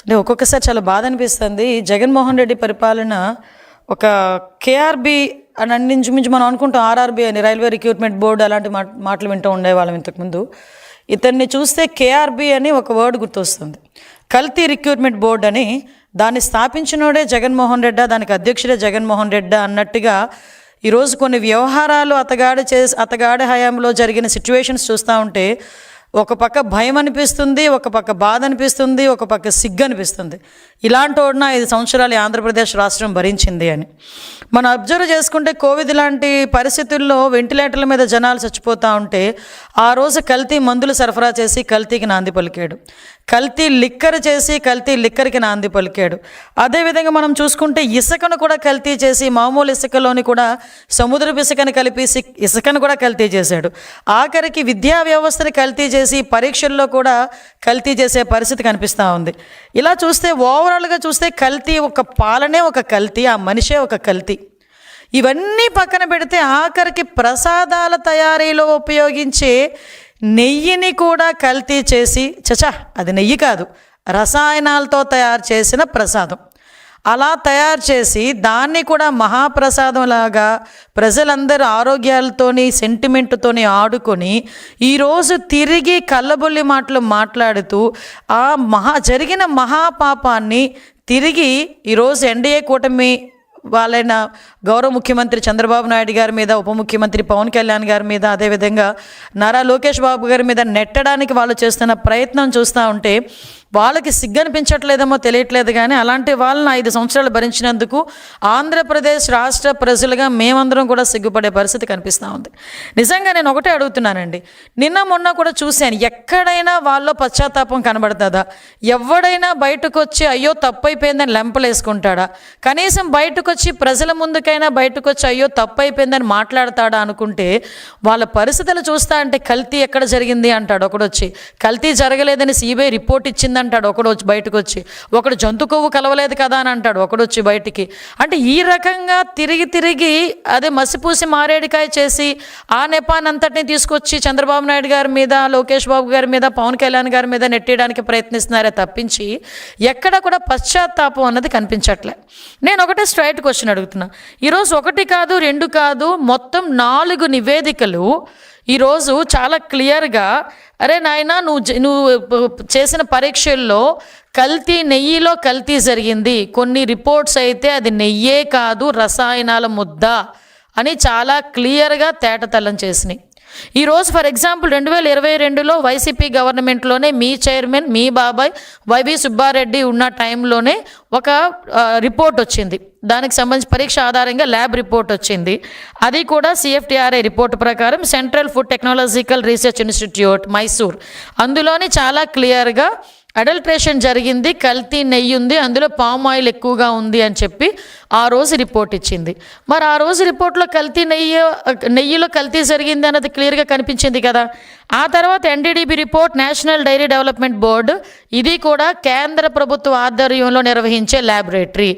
అంటే ఒక్కొక్కసారి చాలా బాధ అనిపిస్తుంది. జగన్మోహన్ రెడ్డి పరిపాలన ఒక కేఆర్బి అని అన్నించుమించు మనం అనుకుంటాం, ఆర్ఆర్బి అని, రైల్వే రిక్రూట్మెంట్ బోర్డు, అలాంటి మాటలు వింటూ ఉండేవాళ్ళం ఇంతకుముందు. ఇతన్ని చూస్తే కేఆర్బి అని ఒక వర్డ్ గుర్తొస్తుంది. కల్తీ రిక్రూట్మెంట్ బోర్డు అని. దాన్ని స్థాపించినోడే జగన్మోహన్ రెడ్డా, దానికి అధ్యక్షుడే జగన్మోహన్ రెడ్డా అన్నట్టుగా ఈరోజు కొన్ని వ్యవహారాలు అతగాడి హయాంలో జరిగిన సిచ్యువేషన్స్ చూస్తూ ఉంటే ఒక పక్క భయం అనిపిస్తుంది, ఒక పక్క బాధ అనిపిస్తుంది, ఒక పక్క సిగ్గు అనిపిస్తుంది. ఇలాంటి వాడిన 5 సంవత్సరాలు ఆంధ్రప్రదేశ్ రాష్ట్రం భరించింది అని మనం అబ్జర్వ్ చేసుకుంటే, కోవిడ్ లాంటి పరిస్థితుల్లో వెంటిలేటర్ల మీద జనాలు చచ్చిపోతూ ఉంటే ఆ రోజు కల్తీ మందులు సరఫరా చేసి కల్తీకి నాంది పలికాడు, కల్తీ లిక్కర్ చేసి కల్తీ లిక్కర్కి నాంది పలికాడు. అదేవిధంగా మనం చూసుకుంటే ఇసుకను కూడా కల్తీ చేసి, మామూలు ఇసుకలోని కూడా సముద్రపు ఇసుకని కలిపి ఇసుకను కూడా కల్తీ చేశాడు. ఆఖరికి విద్యా వ్యవస్థని కల్తీ చేసి పరీక్షల్లో కూడా కల్తీ చేసే పరిస్థితి కనిపిస్తూ ఉంది. ఇలా చూస్తే ఓవరాల్గా చూస్తే కల్తీ, ఒక పాలనే ఒక కల్తీ, ఆ మనిషే ఒక కల్తీ. ఇవన్నీ పక్కన పెడితే ఆఖరికి ప్రసాదాల తయారీలో ఉపయోగించే నెయ్యిని కూడా కల్తీ చేసి, అది నెయ్యి కాదు, రసాయనాలతో తయారు చేసిన ప్రసాదం, అలా తయారు చేసి దాన్ని కూడా మహాప్రసాదంలాగా ప్రజలందరూ ఆరోగ్యాలతోని సెంటిమెంట్తోని ఆడుకొని ఈరోజు తిరిగి కళ్ళబొల్లి మాటలు మాట్లాడుతూ ఆ జరిగిన మహాపాపాన్ని తిరిగి ఈరోజు ఎన్డీఏ కూటమి వాళ్ళైన గౌరవ ముఖ్యమంత్రి చంద్రబాబు నాయుడు గారి మీద, ఉప ముఖ్యమంత్రి పవన్ కళ్యాణ్ గారి మీద, అదేవిధంగా నారా లోకేష్ బాబు గారి మీద నెట్టడానికి వాళ్ళు చేస్తున్న ప్రయత్నం చూస్తూ ఉంటే వాళ్ళకి సిగ్గనిపించట్లేదేమో తెలియట్లేదు. కానీ అలాంటి వాళ్ళని 5 సంవత్సరాలు భరించినందుకు ఆంధ్రప్రదేశ్ రాష్ట్ర ప్రజలుగా మేమందరం కూడా సిగ్గుపడే పరిస్థితి కనిపిస్తూ ఉంది. నిజంగా నేను ఒకటే అడుగుతున్నానండి, నిన్న మొన్న కూడా చూశాను, ఎక్కడైనా వాళ్ళలో పశ్చాత్తాపం కనబడుతుందా? ఎవడైనా బయటకు వచ్చి అయ్యో తప్పైపోయిందని లెంపలేసుకుంటాడా? కనీసం బయటకు వచ్చి ప్రజల ముందుకైనా బయటకు వచ్చి అయ్యో తప్పైపోయిందని మాట్లాడతాడా అనుకుంటే, వాళ్ళ పరిస్థితులు చూస్తా అంటే కల్తీ ఎక్కడ జరిగింది అంటాడు ఒకడొచ్చి, కల్తీ జరగలేదని సిబిఐ రిపోర్ట్ ఇచ్చింది అంటాడు ఒకడు వచ్చి, బయటకు వచ్చి ఒకడు జంతు కొవ్వు కలవలేదు కదా అని అంటాడు ఒకడొచ్చి బయటికి. అంటే ఈ రకంగా తిరిగి అదే మసిపూసి మారేడికాయ చేసి ఆ నెపానంతటిని తీసుకొచ్చి చంద్రబాబు నాయుడు గారి మీద, లోకేష్ బాబు గారి మీద, పవన్ కళ్యాణ్ గారి మీద నెట్టేయడానికి ప్రయత్నిస్తున్నారే తప్పించి ఎక్కడ కూడా పశ్చాత్తాపం అన్నది కనిపించట్లే. నేను ఒకటే స్ట్రైట్ క్వశ్చన్ అడుగుతున్నా. ఈరోజు 1 కాదు 2 కాదు, మొత్తం 4 నివేదికలు ఈరోజు చాలా క్లియర్గా, అరే నాయన నువ్వు చేసిన పరీక్షల్లో నెయ్యిలో కల్తీ జరిగింది, కొన్ని రిపోర్ట్స్ అయితే అది నెయ్యే కాదు రసాయనాల ముద్ద అని చాలా క్లియర్గా తేటతెల్లం చేసినాయి. ఈరోజు ఫర్ ఎగ్జాంపుల్ 2022లో వైసీపీ గవర్నమెంట్లోనే మీ చైర్మన్, మీ బాబాయ్ వైవి సుబ్బారెడ్డి ఉన్న టైంలోనే ఒక రిపోర్ట్ వచ్చింది, దానికి సంబంధించి పరీక్ష ఆధారంగా ల్యాబ్ రిపోర్ట్ వచ్చింది. అది కూడా CFTRI రిపోర్ట్ ప్రకారం central food technological research institute Mysore, అందులోని చాలా క్లియర్గా అడల్ట్రేషన్ జరిగింది, కల్తీ నెయ్యి ఉంది, అందులో పామ్ ఆయిల్ ఎక్కువగా ఉంది అని చెప్పి ఆ రోజు రిపోర్ట్ ఇచ్చింది. మరి ఆ రోజు రిపోర్ట్లో నెయ్యిలో కల్తీ జరిగింది అన్నది క్లియర్గా కనిపించింది కదా. ఆ తర్వాత NDDB report, national dairy development board, ఇది కూడా కేంద్ర ప్రభుత్వ ఆధ్వర్యంలో నిర్వహించే ల్యాబొరేటరీ,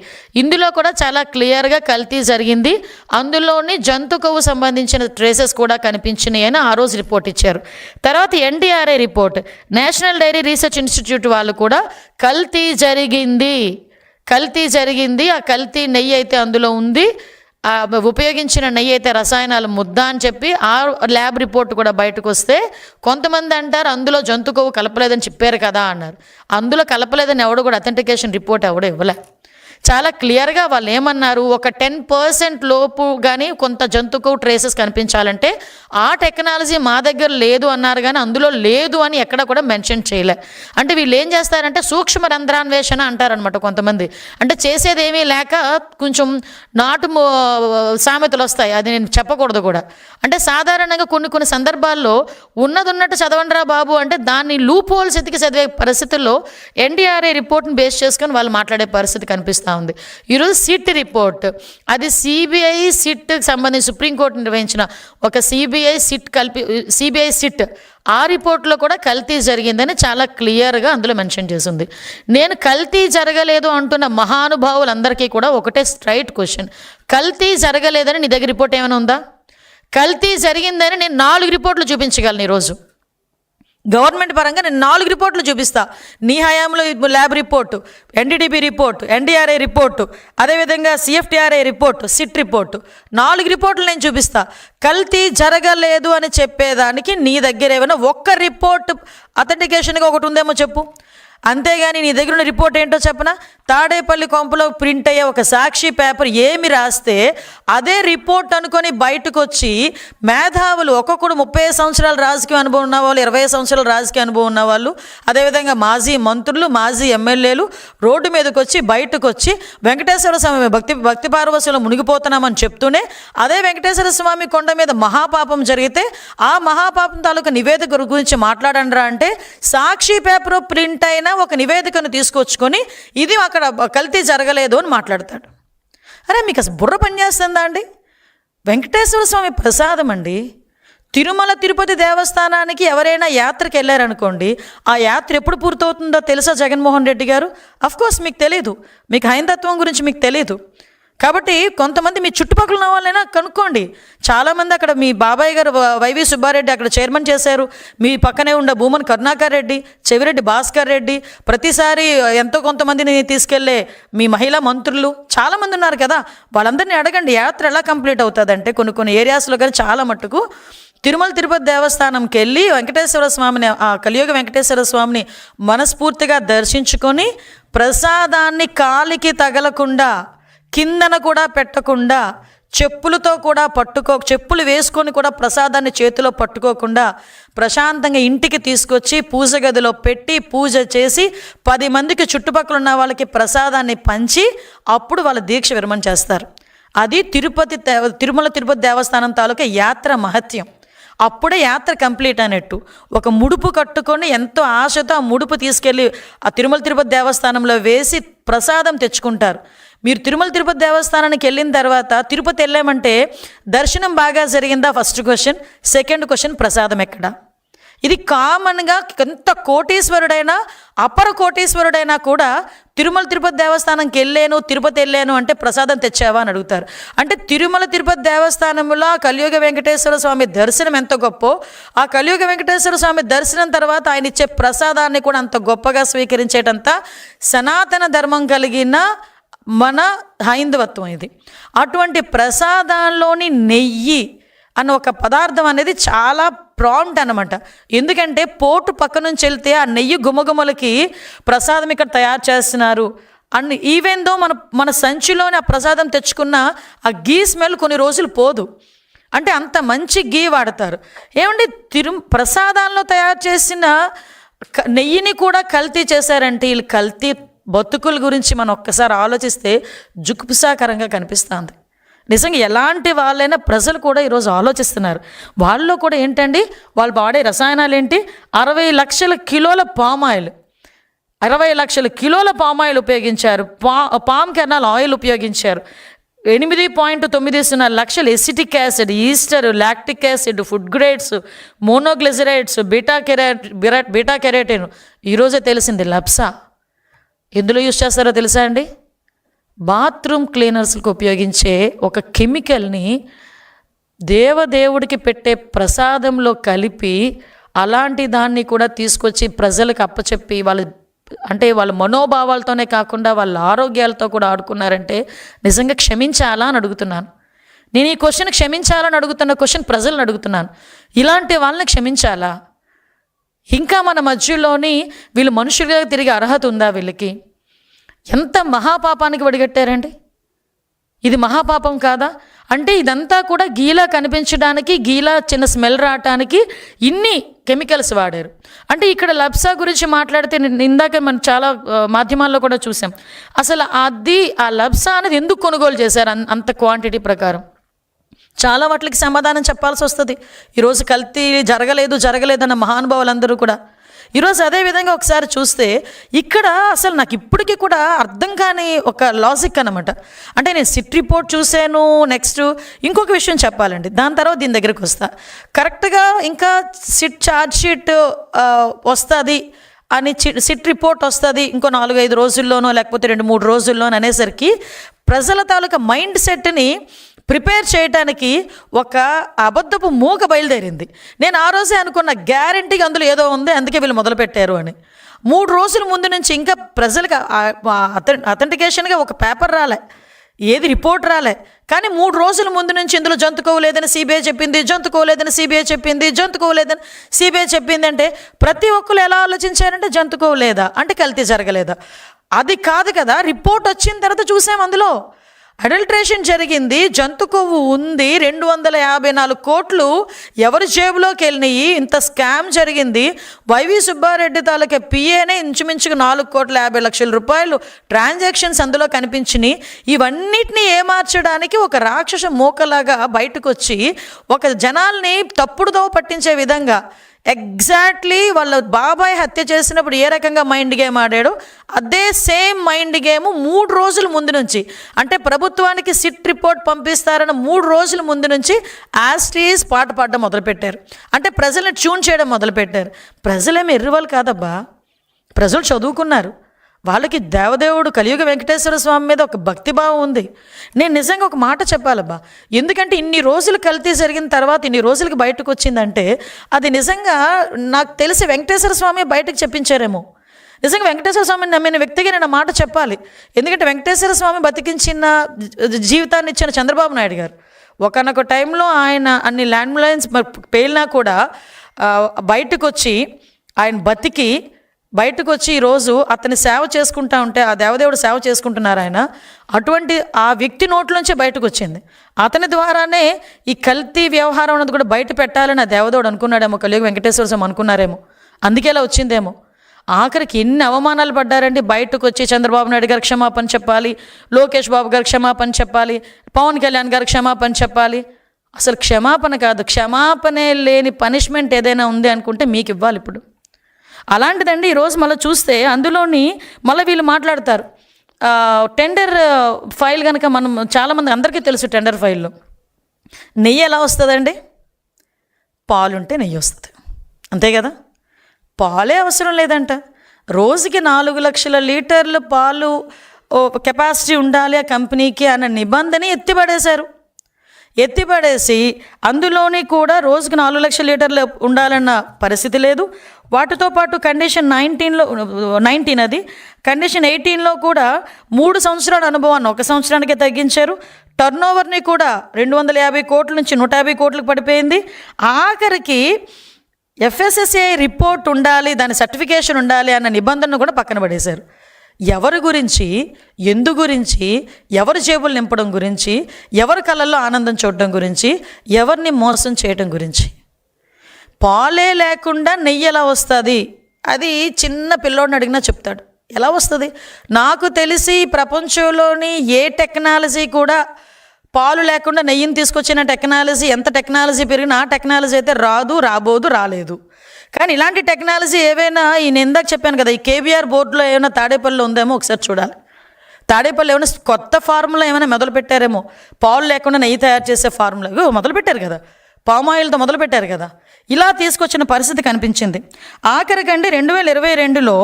ఇందులో కూడా చాలా క్లియర్గా కల్తీ జరిగింది, అందులోని జంతు కొవ్వు సంబంధించిన ట్రేసెస్ కూడా కనిపించినాయి అని ఆ రోజు రిపోర్ట్ ఇచ్చారు. తర్వాత NDRI report, national dairy research institute వాళ్ళు కూడా కల్తీ జరిగింది, ఆ కల్తీ నెయ్యి అయితే అందులో ఉంది, ఉపయోగించిన నెయ్యి అయితే రసాయనాల ముద్ద అని చెప్పి ఆ ల్యాబ్ రిపోర్ట్ కూడా బయటకు వస్తే కొంతమంది అంటారు అందులో జంతు కొవ్వు కలపలేదని చెప్పారు కదా అన్నారు. అందులో కలపలేదని ఎవడు కూడా అథెంటికేషన్ రిపోర్ట్ ఎవడో ఇవ్వలే. చాలా క్లియర్గా వాళ్ళు ఏమన్నారు, ఒక 10% లోపు కానీ కొంత జంతుకు ట్రేసెస్ కనిపించాలంటే ఆ టెక్నాలజీ మా దగ్గర లేదు అన్నారు, కానీ అందులో లేదు అని ఎక్కడ కూడా మెన్షన్ చేయలే. అంటే వీళ్ళు ఏం చేస్తారంటే సూక్ష్మ రంధ్రాన్వేషణ అంటారనమాట కొంతమంది. అంటే చేసేది ఏమీ లేక కొంచెం నాటు సామెతలు వస్తాయి, అది నేను చెప్పకూడదు కూడా. అంటే సాధారణంగా కొన్ని సందర్భాల్లో ఉన్నట్టు చదవండిరా బాబు అంటే దాన్ని లూప్ హోల్స్ ఎతికి చదివే పరిస్థితుల్లో NDRI రిపోర్ట్ని బేస్ చేసుకొని వాళ్ళు మాట్లాడే పరిస్థితి కనిపిస్తుంది ఉంది. ఈరోజు సిట్ రిపోర్ట్, అది CBI సిట్ సంబంధించి సుప్రీంకోర్టు నిర్వహించిన ఒక CBI సిట్ ఆ రిపోర్ట్లో కూడా కల్తీ జరిగిందని చాలా క్లియర్గా అందులో మెన్షన్ చేసింది. నేను కల్తీ జరగలేదు అంటున్న మహానుభావులందరికీ కూడా ఒకటే స్ట్రైట్ క్వశ్చన్, కల్తీ జరగలేదని నీ దగ్గర రిపోర్ట్ ఏమైనా ఉందా? కల్తీ జరిగిందని నేను 4 రిపోర్ట్లు చూపించగలను ఈరోజు. గవర్నమెంట్ పరంగా నేను 4 రిపోర్ట్లు చూపిస్తా. నీ హయాంలో lab report, NDDB report, NDRI report, అదేవిధంగా సిఎఫ్టీఆర్ఐ రిపోర్టు, సిట్ రిపోర్టు, 4 రిపోర్ట్లు నేను చూపిస్తా. కల్తీ జరగలేదు అని చెప్పేదానికి నీ దగ్గర ఏమైనా ఒక్క రిపోర్ట్ అథెంటికేషన్గా ఒకటి ఉందేమో చెప్పు. అంతేగాని నీ దగ్గర ఉన్న రిపోర్ట్ ఏంటో చెప్పనా? తాడేపల్లి కొంపలో ప్రింట్ అయ్యే ఒక సాక్షి పేపర్ ఏమి రాస్తే అదే రిపోర్ట్ అనుకొని బయటకు వచ్చి మేధావులు, ఒక్కొక్కడు 30 సంవత్సరాల రాజకీయ అనుభవం ఉన్నవాళ్ళు, 20 సంవత్సరాల రాజకీయ అనుభవం ఉన్నవాళ్ళు, అదేవిధంగా మాజీ మంత్రులు, మాజీ ఎమ్మెల్యేలు రోడ్డు మీదకి వచ్చి బయటకు వచ్చి వెంకటేశ్వర స్వామి భక్తి పార్వశంలో మునిగిపోతున్నామని చెప్తూనే అదే వెంకటేశ్వర స్వామి కొండ మీద మహాపాపం జరిగితే ఆ మహాపాపం తాలూకు నివేదిక గురించి మాట్లాడండిరా అంటే సాక్షి పేపర్ ప్రింట్ అయిన ఒక నివేదికను తీసుకొచ్చుకొని ఇది అక్కడ కల్తీ జరగలేదు అని మాట్లాడతాడు. అరే మీకు అసలు బుర్ర పనిచేస్తుందా అండి? వెంకటేశ్వర స్వామి ప్రసాదం అండి. తిరుమల తిరుపతి దేవస్థానానికి ఎవరైనా యాత్రకి వెళ్ళారనుకోండి, ఆ యాత్ర ఎప్పుడు పూర్తవుతుందో తెలుసా జగన్మోహన్ రెడ్డి గారు? అఫ్కోర్స్ మీకు తెలీదు, మీకు హైందత్వం గురించి మీకు తెలీదు. కాబట్టి కొంతమంది మీ చుట్టుపక్కల ఉన్న వాళ్ళైనా కనుక్కోండి. చాలామంది అక్కడ మీ బాబాయ్ గారు వైవి సుబ్బారెడ్డి అక్కడ చైర్మన్ చేశారు. మీ పక్కనే ఉండే భూమన్ కరుణాకర్ రెడ్డి, చెవిరెడ్డి భాస్కర్ రెడ్డి, ప్రతిసారి ఎంతో కొంతమందిని తీసుకెళ్లే మీ మహిళా మంత్రులు చాలామంది ఉన్నారు కదా, వాళ్ళందరినీ అడగండి యాత్ర ఎలా కంప్లీట్ అవుతుందంటే కొన్ని ఏరియాస్లో కానీ చాలా మట్టుకు తిరుమల తిరుపతి దేవస్థానంకి వెళ్ళి వెంకటేశ్వర స్వామిని, ఆ కలియుగ వెంకటేశ్వర స్వామిని మనస్ఫూర్తిగా దర్శించుకొని ప్రసాదాన్ని కాలికి తగలకుండా, కిందన కూడా పెట్టకుండా, చెప్పులతో కూడా చెప్పులు వేసుకొని కూడా ప్రసాదాన్ని చేతిలో పట్టుకోకుండా ప్రశాంతంగా ఇంటికి తీసుకొచ్చి పూజ గదిలో పెట్టి పూజ చేసి 10 మందికి చుట్టుపక్కల ఉన్న వాళ్ళకి ప్రసాదాన్ని పంచి అప్పుడు వాళ్ళ దీక్ష విరమణ చేస్తారు. అది తిరుమల తిరుపతి దేవస్థానం తాలూకా యాత్ర మహత్యం. అప్పుడే యాత్ర కంప్లీట్ అయినట్టు. ఒక ముడుపు కట్టుకొని ఎంతో ఆశతో ఆ ముడుపు తీసుకెళ్ళి ఆ తిరుమల తిరుపతి దేవస్థానంలో వేసి ప్రసాదం తెచ్చుకుంటారు. మీరు తిరుమల తిరుపతి దేవస్థానానికి వెళ్ళిన తర్వాత తిరుపతి వెళ్ళామంటే దర్శనం బాగా జరిగిందా ఫస్ట్ క్వశ్చన్. సెకండ్ క్వశ్చన్, ప్రసాదం ఎక్కడా? ఇది కామన్గా ఎంత కోటీశ్వరుడైనా అపర కోటీశ్వరుడైనా కూడా తిరుమల తిరుపతి దేవస్థానంకి తిరుపతి వెళ్ళాను అంటే ప్రసాదం తెచ్చావా అని అడుగుతారు. అంటే తిరుమల తిరుపతి దేవస్థానంలో కలియుగ వెంకటేశ్వర స్వామి దర్శనం ఎంత గొప్పో, ఆ కలియుగ వెంకటేశ్వర స్వామి దర్శనం తర్వాత ఆయన ఇచ్చే ప్రసాదాన్ని కూడా అంత గొప్పగా స్వీకరించేటంత సనాతన ధర్మం కలిగిన మన హైందవత్వం ఇది. అటువంటి ప్రసాదాల్లోని నెయ్యి అన్న ఒక పదార్థం అనేది చాలా ప్రాంప్ట్ అనమాట. ఎందుకంటే పోటు పక్క నుంచి వెళ్తే ఆ నెయ్యి గుమగుమలకి ప్రసాదం ఇక్కడ తయారు చేస్తున్నారు అని ఈవెన్ దో మన సంచిలోని ఆ ప్రసాదం తెచ్చుకున్న ఆ గీ స్మెల్ కొన్ని రోజులు పోదు. అంటే అంత మంచి గీ వాడతారు. ఏమంటే ప్రసాదాల్లో తయారు చేసిన నెయ్యిని కూడా కల్తీ చేశారంటే వీళ్ళు కల్తీ బతుకుల గురించి మనం ఒక్కసారి ఆలోచిస్తే జుగుప్సాకరంగా కనిపిస్తుంది. నిజంగా ఎలాంటి వాళ్ళైనా ప్రజలు కూడా ఈరోజు ఆలోచిస్తున్నారు. వాళ్ళలో కూడా ఏంటండి, వాళ్ళు వాడే రసాయనాలు ఏంటి? 60 లక్షల కిలోల పామాయిల్, 60 లక్షల కిలోల పామాయిల్ ఉపయోగించారు. పామ్ కెర్నల్ ఆయిల్ ఉపయోగించారు. 8.90 లక్షల acetic acid, Easter, lactic acid, food grades, monoglycerides, beta keratin. ఈరోజే తెలిసింది లప్సా ఎందులో యూజ్ చేస్తారో తెలుసా అండి? బాత్రూమ్ క్లీనర్స్కి ఉపయోగించే ఒక కెమికల్ని దేవదేవుడికి పెట్టే ప్రసాదంలో కలిపి అలాంటి దాన్ని కూడా తీసుకొచ్చి ప్రజలకు అప్పచెప్పి వాళ్ళ మనోభావాలతోనే కాకుండా వాళ్ళ ఆరోగ్యాలతో కూడా ఆడుకున్నారంటే నిజంగా క్షమించాలా అని అడుగుతున్నాను. నేను ఈ క్వశ్చన్ క్షమించాలని అడుగుతున్న క్వశ్చన్ ప్రజలను అడుగుతున్నాను. ఇలాంటి వాళ్ళని క్షమించాలా? ఇంకా మన మధ్యలోని వీళ్ళు మనుషులుగా తిరిగే అర్హత ఉందా వీళ్ళకి? ఎంత మహాపాపానికి వడిగట్టారండి. ఇది మహాపాపం కాదా? అంటే ఇదంతా కూడా గీలా కనిపించడానికి, గీలా చిన్న స్మెల్ రావటానికి ఇన్ని కెమికల్స్ వాడారు. అంటే ఇక్కడ లప్సా గురించి మాట్లాడితే ఇందాక మనం చాలా మాధ్యమాల్లో కూడా చూసాం. అసలు ఆ లప్సా అనేది ఎందుకు కొనుగోలు చేశారు అంత క్వాంటిటీ ప్రకారం? చాలా వాటికి సమాధానం చెప్పాల్సి వస్తుంది. ఈరోజు కల్తీ జరగలేదన్న మహానుభావులందరూ కూడా ఈరోజు అదేవిధంగా ఒకసారి చూస్తే ఇక్కడ అసలు నాకు ఇప్పటికీ కూడా అర్థం కాని ఒక లాజిక్ అనమాట. అంటే నేను సిట్ రిపోర్ట్ చూశాను, నెక్స్ట్ ఇంకొక విషయం చెప్పాలండి, దాని తర్వాత దీని దగ్గరికి వస్తా. కరెక్ట్గా ఇంకా సిట్ ఛార్జ్ షీట్ వస్తుంది అని, సిట్ రిపోర్ట్ వస్తుంది ఇంకో 4-5 రోజుల్లోనో లేకపోతే 2-3 రోజుల్లోనో అనేసరికి ప్రజల తాలూకా మైండ్ సెట్ని ప్రిపేర్ చేయడానికి ఒక అబద్ధపు మూక బయలుదేరింది. నేను ఆ రోజే అనుకున్న, గ్యారంటీగా అందులో ఏదో ఉంది, అందుకే వీళ్ళు మొదలుపెట్టారు అని. 3 రోజుల ముందు నుంచి ఇంకా ప్రజలకు అథెంటికేషన్గా ఒక పేపర్ రాలే, ఏది రిపోర్ట్ రాలే. కానీ 3 రోజుల ముందు నుంచి ఇందులో జంతుకోలేదని సిబిఐ చెప్పింది, జంతుకోలేదని సిబిఐ చెప్పింది, జంతుకోలేదని సిబిఐ చెప్పింది. అంటే ప్రతి ఒక్కరు ఎలా ఆలోచించారంటే జంతుకోలేదా అంటే కల్తీ జరగలేదా? అది కాదు కదా, రిపోర్ట్ వచ్చిన తర్వాత చూసాం అందులో అడల్ట్రేషన్ జరిగింది, జంతు కొవ్వు ఉంది, 254 కోట్లు ఎవరి జేబులోకి వెళ్ళినాయి, ఇంత స్కామ్ జరిగింది. వైవి సుబ్బారెడ్డి తాలూకా పిఏనే ఇంచుమించుకు 4,50,00,000 రూపాయలు ట్రాన్సాక్షన్స్ అందులో కనిపించినాయి. ఇవన్నిటినీ ఏమార్చడానికి ఒక రాక్షస మూకలాగా బయటకు వచ్చి ఒక జనాల్ని తప్పుడుదో పట్టించే విధంగా ఎగ్జాక్ట్లీ వాళ్ళ బాబాయ్ హత్య చేసినప్పుడు ఏ రకంగా మైండ్ గేమ్ ఆడాడో అదే సేమ్ మైండ్ గేమ్ 3 రోజుల ముందు నుంచి, అంటే ప్రభుత్వానికి సిట్ రిపోర్ట్ పంపిస్తారన్న 3 రోజుల ముందు నుంచి యాస్టీస్ పాట పాడడం మొదలుపెట్టారు. అంటే ప్రజల్ని ట్యూన్ చేయడం మొదలుపెట్టారు. ప్రజలేమి ఎర్రివాళ్ళు కాదబ్బా, ప్రజలు చదువుకున్నారు. వాళ్ళకి దేవదేవుడు కలియుగ వెంకటేశ్వర స్వామి మీద ఒక భక్తిభావం ఉంది. నేను నిజంగా ఒక మాట చెప్పాలబ్బా, ఎందుకంటే ఇన్ని రోజులు కల్తీ జరిగిన తర్వాత ఇన్ని రోజులకి బయటకు వచ్చిందంటే అది నిజంగా నాకు తెలిసి వెంకటేశ్వర స్వామి బయటకు చెప్పించారేమో. నిజంగా వెంకటేశ్వర స్వామిని నమ్మిన వ్యక్తిగా నేను మాట చెప్పాలి. ఎందుకంటే వెంకటేశ్వర స్వామి బతికించిన జీవితాన్ని ఇచ్చిన చంద్రబాబు నాయుడు గారు ఒకనొక టైంలో ఆయన అన్ని ల్యాండ్ లైన్స్ పేలినా కూడా బయటకు వచ్చి ఆయన బతికి బయటకు వచ్చి ఈరోజు అతని సేవ చేసుకుంటా ఉంటే, ఆ దేవదేవుడు సేవ చేసుకుంటున్నారు ఆయన, అటువంటి ఆ వ్యక్తి నోట్లోంచే బయటకు వచ్చింది. అతని ద్వారానే ఈ కల్తీ వ్యవహారం అన్నది కూడా బయట పెట్టాలని ఆ దేవదేవుడు అనుకున్నాడేమో, కలియుగ వెంకటేశ్వర స్వామి అనుకున్నారేమో, అందుకే ఇలా వచ్చిందేమో. ఆఖరికి ఎన్ని అవమానాలు పడ్డారండి. బయటకు వచ్చి చంద్రబాబు నాయుడు గారు క్షమాపణ చెప్పాలి, లోకేష్ బాబు గారు క్షమాపణ చెప్పాలి, పవన్ కళ్యాణ్ గారు క్షమాపణ చెప్పాలి. అసలు క్షమాపణ కాదు, క్షమాపణే లేని పనిష్మెంట్ ఏదైనా ఉంది అనుకుంటే మీకు ఇవ్వాలి ఇప్పుడు. అలాంటిదండి ఈరోజు మళ్ళీ చూస్తే అందులోని మళ్ళీ వీళ్ళు మాట్లాడతారు టెండర్ ఫైల్ కనుక మనం చాలామంది అందరికీ తెలుసు టెండర్ ఫైల్లో నెయ్యి ఎలా వస్తుందండి, పాలుంటే నెయ్యి వస్తుంది, అంతే కదా. పాలే అవసరం లేదంట, రోజుకి 4 లక్షల లీటర్లు పాలు కెపాసిటీ ఉండాలి ఆ కంపెనీకి అన్న నిబంధన ఎత్తిపడేసి అందులోని కూడా రోజుకు 4 లక్షల లీటర్లు ఉండాలన్న పరిస్థితి లేదు. వాటితో పాటు కండిషన్ 19 అది కండిషన్ 18లో కూడా 3 సంవత్సరాల అనుభవాన్ని 1 సంవత్సరానికే తగ్గించారు. టర్నోవర్ని కూడా 250 కోట్ల నుంచి 150 కోట్లకు పడిపోయింది. ఆఖరికి FSSAI రిపోర్ట్ ఉండాలి, దాని సర్టిఫికేషన్ ఉండాలి అన్న నిబంధనను కూడా పక్కన పడేశారు. ఎవరి గురించి, ఎందు గురించి, ఎవరి జేబులు నింపడం గురించి, ఎవరి కళ్ళల్లో ఆనందం చూడడం గురించి, ఎవరిని మోసం చేయడం గురించి. పాలే లేకుండా నెయ్యి ఎలా వస్తుంది, అది చిన్న పిల్లోడిని అడిగినా చెప్తాడు ఎలా వస్తుంది. నాకు తెలిసి ప్రపంచంలోని ఏ టెక్నాలజీ కూడా పాలు లేకుండా నెయ్యిని తీసుకొచ్చిన టెక్నాలజీ, ఎంత టెక్నాలజీ పెరిగినా ఆ టెక్నాలజీ అయితే రాదు, రాబోదు, రాలేదు. కానీ ఇలాంటి టెక్నాలజీ ఏవైనా నేను ఇందాక చెప్పాను కదా, ఈ KBR బోర్డులో ఏమైనా తాడేపల్లిలో ఉందేమో ఒకసారి చూడాలి. తాడేపల్లి ఏమైనా కొత్త ఫార్ములా ఏమైనా మొదలు పెట్టారేమో, పాలు లేకుండా నెయ్యి తయారు చేసే ఫార్ములా మొదలు పెట్టారు కదా, పామ్ ఆయిల్తో మొదలు పెట్టారు కదా. ఇలా తీసుకొచ్చిన పరిస్థితి కనిపించింది. ఆఖరికండి 2022లో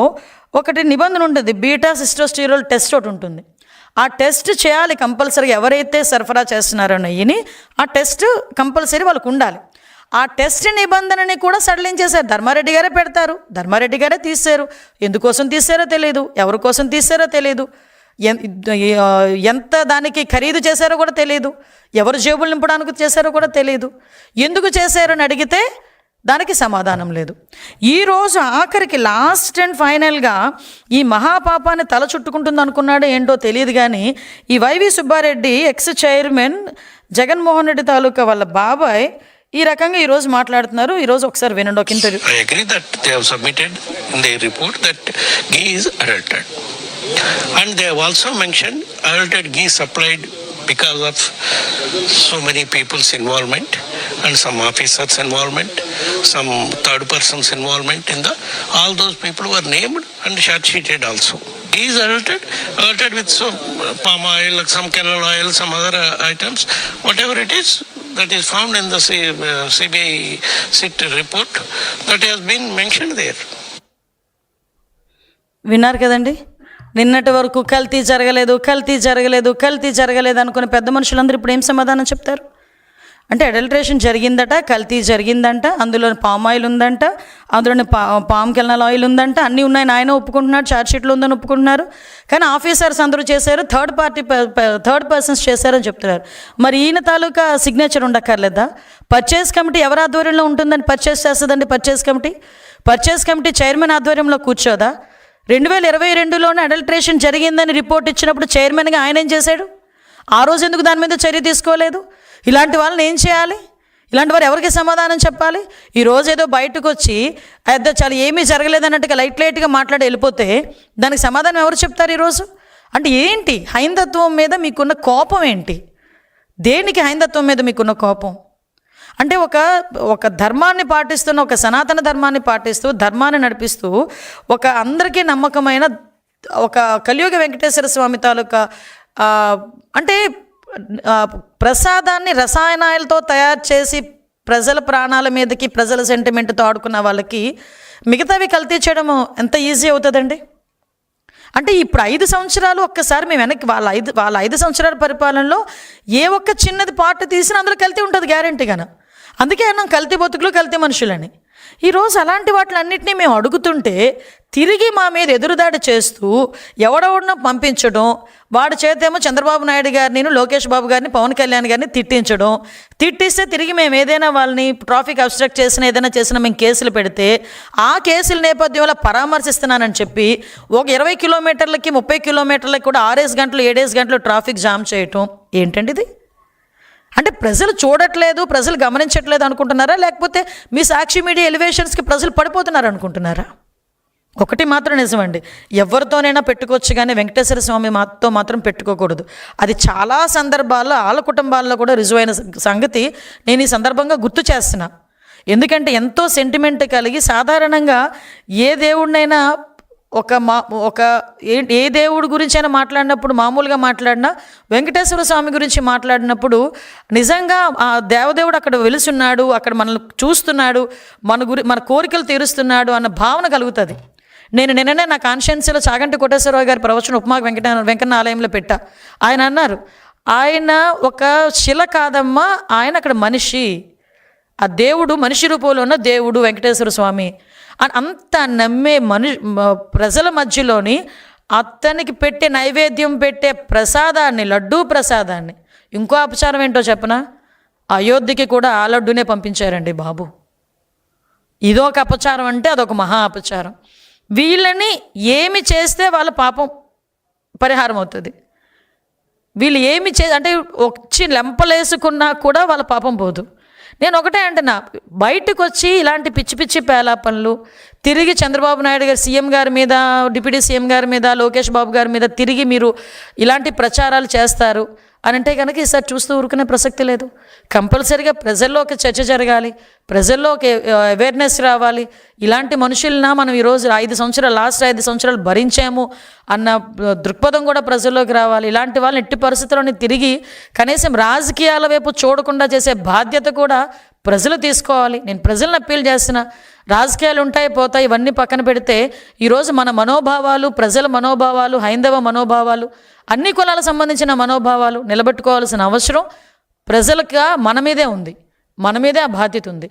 ఒకటి నిబంధన ఉంటుంది, బీటా సిస్టోస్టిరోల్ టెస్ట్ ఒకటి ఉంటుంది. ఆ టెస్ట్ చేయాలి కంపల్సరీగా, ఎవరైతే సరఫరా చేస్తున్నారో నెయ్యిని ఆ టెస్ట్ కంపల్సరీ వాళ్ళకు ఉండాలి. ఆ టెస్ట్ నిబంధనని కూడా సడలించేశారు. ధర్మారెడ్డి గారే పెడతారు, ధర్మారెడ్డి గారే తీశారు. ఎందుకోసం తీశారో తెలియదు, ఎవరి కోసం తీశారో తెలియదు, ఎంత దానికి ఖరీదు చేశారో కూడా తెలియదు, ఎవరు జేబులు నింపడానికి చేశారో కూడా తెలియదు. ఎందుకు చేశారని అడిగితే దానికి సమాధానం లేదు. ఈరోజు ఆఖరికి లాస్ట్ అండ్ ఫైనల్గా ఈ మహాపాపాన్ని తల చుట్టుకుంటుంది అనుకున్నాడో ఏంటో తెలియదు కానీ ఈ వైవి సుబ్బారెడ్డి ఎక్స్ చైర్మన్ జగన్మోహన్ రెడ్డి తాలూకా వాళ్ళ బాబాయ్ ఈ రకంగా ఈరోజు మాట్లాడుతున్నారు. ఈరోజు ఒకసారి వినండి ఒక interview. I agree that they have submitted in their report that ghee is adulterated, and they have also mentioned adulterated ghee supplied because of so many people's involvement and some officers' involvement, some third persons' involvement in the, all those people were named and charge sheeted also. Ghee is adulterated with some palm oil, some canola oil, some other items, whatever it is, that is found in the CBI SIT report that has been mentioned there. విన్నారు కదండి, నిన్నటి వరకు కల్తీ జరగలేదు అనుకునే పెద్ద మనుషులందరూ ఇప్పుడు ఏం సమాధానం చెప్తారు? అంటే అడల్ట్రేషన్ జరిగిందట, కల్తీ జరిగిందంట, అందులో పామ్ ఆయిల్ ఉందంట, అందులోని పామ్ కెర్నల్ ఆయిల్ ఉందంట, అన్నీ ఉన్నాయని ఆయన ఒప్పుకుంటున్నాడు, ఛార్జ్షీట్లో ఉందని ఒప్పుకుంటున్నారు. కానీ ఆఫీసర్స్ అందరూ చేశారు, థర్డ్ పర్సన్స్ చేశారని చెప్తున్నారు. మరి ఈయన తాలూకా సిగ్నేచర్ ఉండక్కర్లేదా? పర్చేస్ కమిటీ ఎవరి ఆధ్వర్యంలో ఉంటుందని పర్చేస్ చేస్తుందండి? పర్చేస్ కమిటీ చైర్మన్ ఆధ్వర్యంలో కూర్చోదా? 2022లోనే అడల్ట్రేషన్ జరిగిందని రిపోర్ట్ ఇచ్చినప్పుడు చైర్మన్గా ఆయన ఏం చేశాడు? ఆ రోజు ఎందుకు దాని మీద చర్య తీసుకోలేదు? ఇలాంటి వాళ్ళని ఏం చేయాలి? ఇలాంటి వారు ఎవరికి సమాధానం చెప్పాలి? ఈరోజు ఏదో బయటకు వచ్చి అదే చాలా ఏమీ జరగలేదన్నట్టుగా లైట్గా మాట్లాడి వెళ్ళిపోతే దానికి సమాధానం ఎవరు చెప్తారు ఈరోజు? అంటే ఏంటి హైందత్వం మీద మీకున్న కోపం ఏంటి? దేనికి హైందత్వం మీద మీకున్న కోపం? అంటే ఒక ధర్మాన్ని పాటిస్తున్న, ఒక సనాతన ధర్మాన్ని పాటిస్తూ, ధర్మాన్ని నడిపిస్తూ, ఒక అందరికీ నమ్మకమైన ఒక కలియుగ వెంకటేశ్వర స్వామి తాలూకా అంటే ప్రసాదాన్ని రసాయనాలతో తయారు చేసి ప్రజల ప్రాణాల మీదకి, ప్రజల సెంటిమెంట్తో ఆడుకున్న వాళ్ళకి మిగతావి కల్తీ చేయడం ఎంత ఈజీ అవుతుందండి? అంటే ఇప్పుడు 5 సంవత్సరాలు ఒక్కసారి మేము వెనక్కి వాళ్ళ 5 సంవత్సరాల పరిపాలనలో ఏ ఒక్క చిన్నది పార్ట్ తీసినా అందులో కల్తీ ఉంటుంది గ్యారెంటీగాను. అందుకే అన్నాం కల్తీ బతుకులు, కల్తీ మనుషులని. ఈరోజు అలాంటి వాటిలన్నింటినీ మేము అడుగుతుంటే తిరిగి మా మీద ఎదురుదాడి చేస్తూ ఎవడెవడనో పంపించడం, వాడి చేతేమో చంద్రబాబు నాయుడు గారిని, లోకేష్ బాబు గారిని, పవన్ కళ్యాణ్ గారిని తిట్టిస్తే తిరిగి మేము ఏదైనా వాళ్ళని ట్రాఫిక్ అబ్స్ట్రక్ట్ చేసినా ఏదైనా చేసినా మేము కేసులు పెడితే ఆ కేసుల నేపథ్యంలో పరామర్శిస్తున్నానని చెప్పి ఒక 20 కిలోమీటర్లకి 30 కిలోమీటర్లకి కూడా 6 గంటలు 7 గంటలు ట్రాఫిక్ జామ్ చేయటం ఏంటండి ఇది? అంటే ప్రజలు చూడట్లేదు, ప్రజలు గమనించట్లేదు అనుకుంటున్నారా? లేకపోతే మీ సాక్షి మీడియా ఎలివేషన్స్కి ప్రజలు పడిపోతున్నారు అనుకుంటున్నారా? ఒకటి మాత్రం నిజమండి, ఎవరితోనైనా పెట్టుకోవచ్చు కానీ వెంకటేశ్వర స్వామి మాతో మాత్రం పెట్టుకోకూడదు. అది చాలా సందర్భాల్లో వాళ్ళ కుటుంబాల్లో కూడా రుజువైన సంగతి నేను ఈ సందర్భంగా గుర్తు చేస్తున్నా. ఎందుకంటే ఎంతో సెంటిమెంట్ కలిగి సాధారణంగా ఏ దేవుడినైనా ఏ దేవుడి గురించి అయినా మాట్లాడినప్పుడు, మామూలుగా మాట్లాడినా వెంకటేశ్వర స్వామి గురించి మాట్లాడినప్పుడు నిజంగా ఆ దేవదేవుడు అక్కడ వెలుసున్నాడు, అక్కడ మనల్ని చూస్తున్నాడు, మన కోరికలు తీరుస్తున్నాడు అన్న భావన కలుగుతుంది. నేను నిన్ననే నా కాన్షియన్స్లో చాగంటి కోటేశ్వరరావు గారి ప్రవచనం ఉప్మా వెంకన్న ఆలయంలో పెట్టా. ఆయన అన్నారు, ఆయన ఒక శిల కాదమ్మా, ఆయన అక్కడ మనిషి, ఆ దేవుడు మనిషి రూపంలో ఉన్న దేవుడు వెంకటేశ్వర స్వామి అని అంత నమ్మే ప్రజల మధ్యలోని అతనికి పెట్టే నైవేద్యం, పెట్టే ప్రసాదాన్ని, లడ్డూ ప్రసాదాన్ని, ఇంకో అపచారం ఏంటో చెప్పనా, అయోధ్యకి కూడా ఆ లడ్డూనే పంపించారండి బాబు. ఇదొక అపచారం అంటే అదొక మహా అపచారం. వీళ్ళని ఏమి చేస్తే వాళ్ళ పాపం పరిహారం అవుతుంది? వీళ్ళు ఏమి అంటే వచ్చి లెంపలేసుకున్నా కూడా వాళ్ళ పాపం పోదు. నేను ఒకటే అంటున్నా, బయటకు వచ్చి ఇలాంటి పిచ్చి పిచ్చి పేలాపనలు తిరిగి చంద్రబాబు నాయుడు గారు సీఎం గారి మీద, డిప్యూటీ సీఎం గారి మీద, లోకేష్ బాబు గారి మీద తిరిగి మీరు ఇలాంటి ప్రచారాలు చేస్తారు అని అంటే కనుక ఈసారి చూస్తూ ఊరుకునే ప్రసక్తి లేదు. కంపల్సరీగా ప్రజల్లో ఒక చర్చ జరగాలి, ప్రజల్లో ఒక అవేర్నెస్ రావాలి. ఇలాంటి మనుషులన మనం ఈరోజు లాస్ట్ 5 సంవత్సరాలు భరించాము అన్న దృక్పథం కూడా ప్రజల్లోకి రావాలి. ఇలాంటి వాళ్ళని ఎట్టి పరిస్థితుల్లోని తిరిగి కనీసం రాజకీయాల వైపు చూడకుండా చేసే బాధ్యత కూడా ప్రజలు తీసుకోవాలి. నేను ప్రజలను అప్పీల్ చేస్తున్నా, రాజకీయాలు ఉంటాయి పోతాయి, ఇవన్నీ పక్కన పెడితే ఈరోజు మన మనోభావాలు, ప్రజల మనోభావాలు, హైందవ మనోభావాలు, అన్ని కులాలకు సంబంధించిన మనోభావాలు నిలబెట్టుకోవాల్సిన అవసరం ప్రజలకు మన మీదే ఉంది, మన మీదే ఆ బాధ్యత ఉంది.